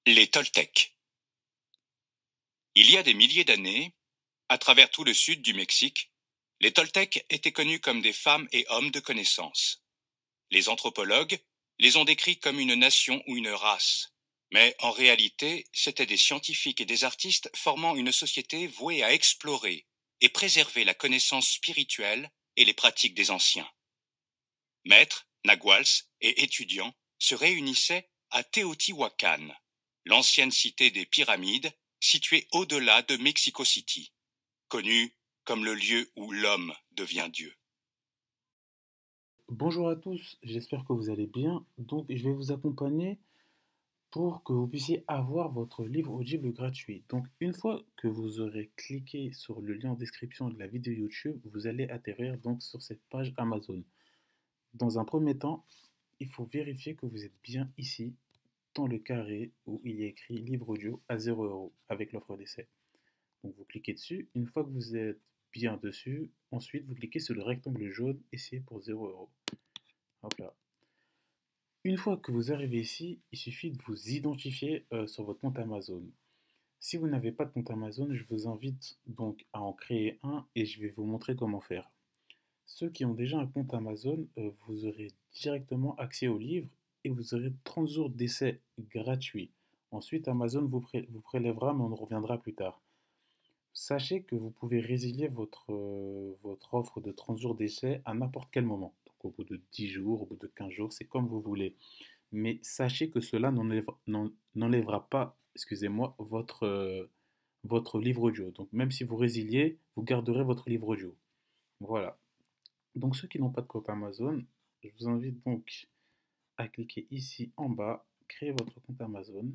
Les Toltecs. Il y a des milliers d'années, à travers tout le sud du Mexique, les Toltecs étaient connus comme des femmes et hommes de connaissance. Les anthropologues les ont décrits comme une nation ou une race. Mais en réalité, c'étaient des scientifiques et des artistes formant une société vouée à explorer et préserver la connaissance spirituelle et les pratiques des anciens. Maîtres, naguals et étudiants se réunissaient à Teotihuacan, l'ancienne cité des pyramides située au-delà de Mexico City, connue comme le lieu où l'homme devient Dieu. Bonjour à tous, j'espère que vous allez bien. Donc, je vais vous accompagner pour que vous puissiez avoir votre livre audible gratuit. Donc, une fois que vous aurez cliqué sur le lien en description de la vidéo YouTube, vous allez atterrir donc sur cette page Amazon. Dans un premier temps, il faut vérifier que vous êtes bien ici, dans le carré où il y a écrit livre audio à 0 € avec l'offre d'essai. Donc, vous cliquez dessus. Une fois que vous êtes bien dessus, ensuite vous cliquez sur le rectangle jaune et c'est pour 0 €. Hop là. Une fois que vous arrivez ici, il suffit de vous identifier sur votre compte Amazon. Si vous n'avez pas de compte Amazon, je vous invite donc à en créer un et je vais vous montrer comment faire. Ceux qui ont déjà un compte Amazon, vous aurez directement accès au livre et vous aurez 30 jours d'essai gratuit. Ensuite, Amazon vous prélèvera, mais on en reviendra plus tard. Sachez que vous pouvez résilier votre offre de 30 jours d'essai à n'importe quel moment. Donc au bout de 10 jours, au bout de 15 jours, c'est comme vous voulez. Mais sachez que cela n'enlèvera pas, excusez-moi, votre livre audio. Donc même si vous résiliez, vous garderez votre livre audio. Voilà. Donc ceux qui n'ont pas de compte Amazon, je vous invite donc à cliquer ici en bas, créer votre compte Amazon.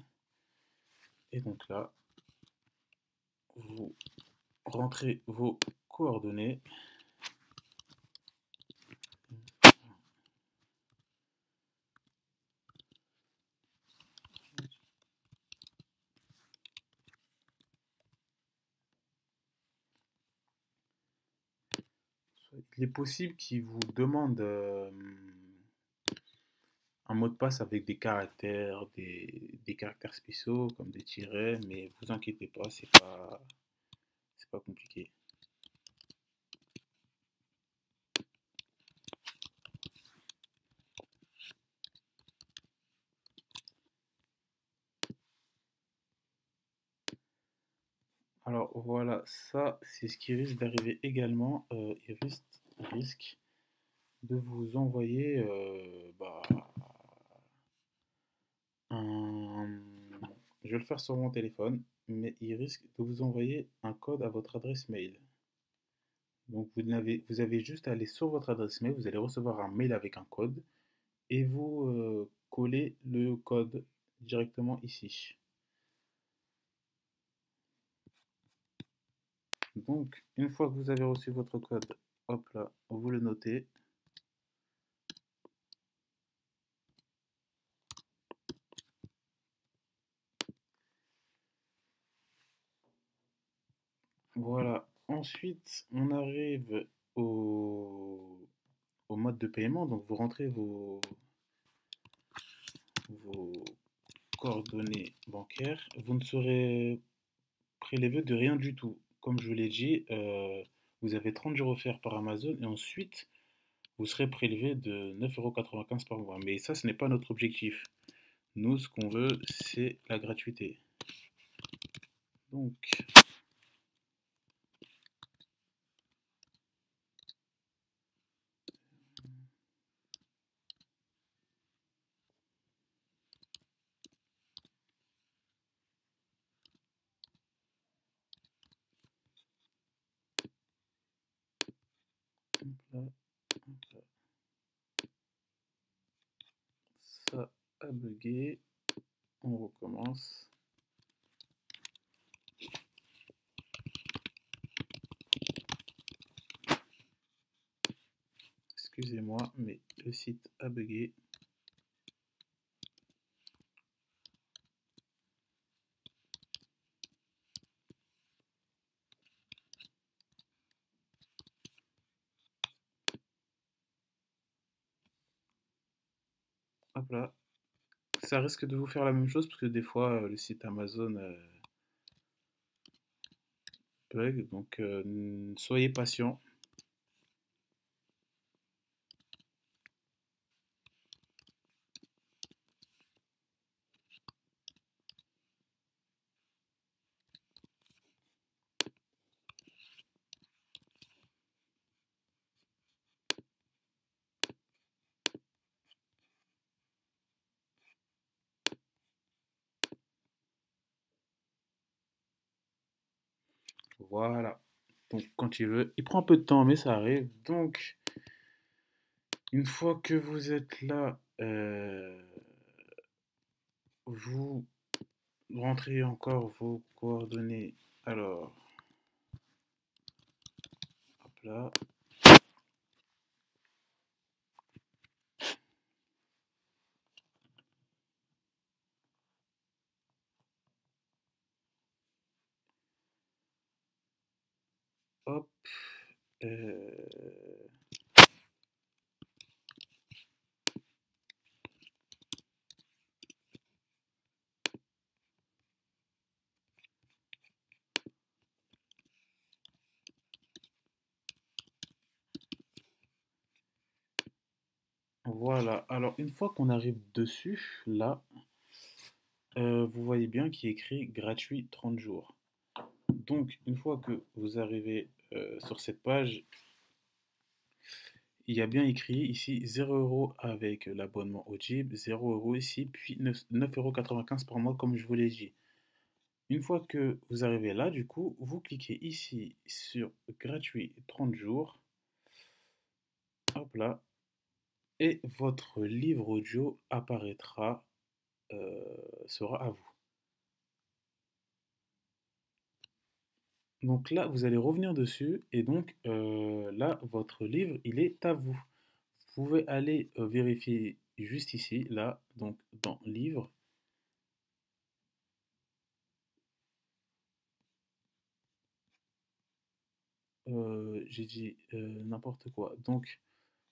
Et donc là, vous rentrez vos coordonnées. Il est possible qu'il vous demande un mot de passe avec des caractères spéciaux comme des tirets, mais vous inquiétez pas, c'est pas compliqué. Alors voilà, ça c'est ce qui risque d'arriver également. Il risque de vous envoyer un... Je vais le faire sur mon téléphone, mais il risque de vous envoyer un code à votre adresse mail. Donc vous avez juste à aller sur votre adresse mail, vous allez recevoir un mail avec un code et vous collez le code directement ici. Donc une fois que vous avez reçu votre code, hop là, vous le notez. Voilà. Ensuite, on arrive au mode de paiement. Donc vous rentrez vos coordonnées bancaires. Vous ne serez prélevé de rien du tout. Comme je vous l'ai dit, vous avez 30 jours offerts par Amazon et ensuite vous serez prélevé de 9,95 € par mois. Mais ça, ce n'est pas notre objectif. Nous, ce qu'on veut, c'est la gratuité. Donc, hop là, hop là. Ça a bugué. On recommence. Excusez-moi, mais le site a bugué. Hop là, ça risque de vous faire la même chose parce que des fois le site Amazon bug, donc soyez patient. Voilà. Donc quand il veut, il prend un peu de temps, mais ça arrive. Donc une fois que vous êtes là, vous rentrez encore vos coordonnées. Alors, hop là. Hop. euh, Voilà. Alors, une fois qu'on arrive dessus, là, vous voyez bien qu'il est écrit gratuit 30 jours. Donc, une fois que vous arrivez sur cette page, il y a bien écrit ici 0 € avec l'abonnement au Jib, 0 € ici, puis 9,95 € par mois, comme je vous l'ai dit. Une fois que vous arrivez là, du coup, vous cliquez ici sur gratuit 30 jours. Hop là. Et votre livre audio apparaîtra, sera à vous. Donc là, vous allez revenir dessus et donc là, votre livre, il est à vous. Vous pouvez aller vérifier juste ici, là, donc dans livre. J'ai dit n'importe quoi. Donc,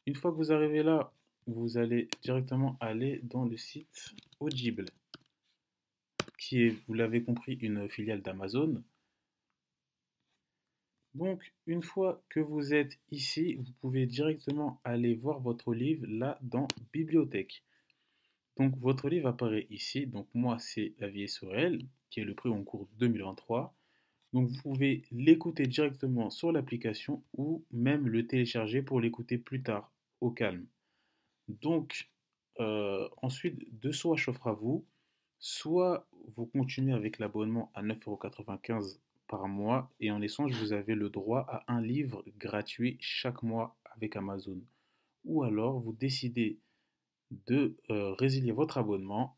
une fois que vous arrivez là, vous allez directement aller dans le site Audible, qui est, vous l'avez compris, une filiale d'Amazon. Donc, une fois que vous êtes ici, vous pouvez directement aller voir votre livre là dans Bibliothèque. Donc, votre livre apparaît ici. Donc, moi, c'est La vie est sur elle, qui est le prix en cours 2023. Donc, vous pouvez l'écouter directement sur l'application ou même le télécharger pour l'écouter plus tard, au calme. Donc, ensuite, deux choix s'offrent à vous. Soit vous continuez avec l'abonnement à 9,95 € par mois et en échange, vous avez le droit à un livre gratuit chaque mois avec Amazon. Ou alors, vous décidez de résilier votre abonnement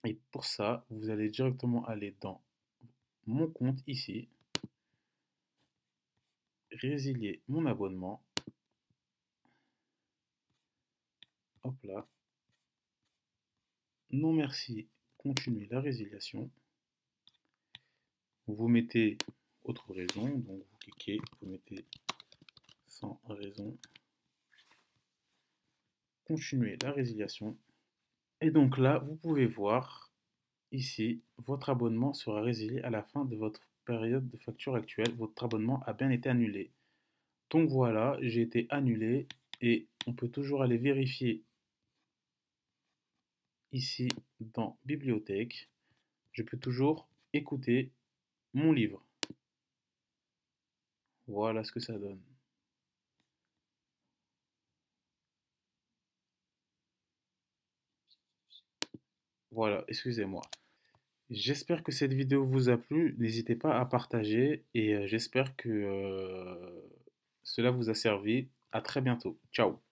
et pour ça, vous allez directement aller dans mon compte ici, résilier mon abonnement. Hop là. Non merci, continuez la résiliation. Vous mettez autre raison, donc vous cliquez, vous mettez sans raison. Continuez la résiliation. Et donc là, vous pouvez voir ici, votre abonnement sera résilié à la fin de votre période de facture actuelle. Votre abonnement a bien été annulé. Donc voilà, j'ai été annulé et on peut toujours aller vérifier ici dans Bibliothèque. Je peux toujours écouter mon livre. Voilà ce que ça donne. Voilà, excusez-moi. J'espère que cette vidéo vous a plu. N'hésitez pas à partager et j'espère que cela vous a servi. À très bientôt. Ciao.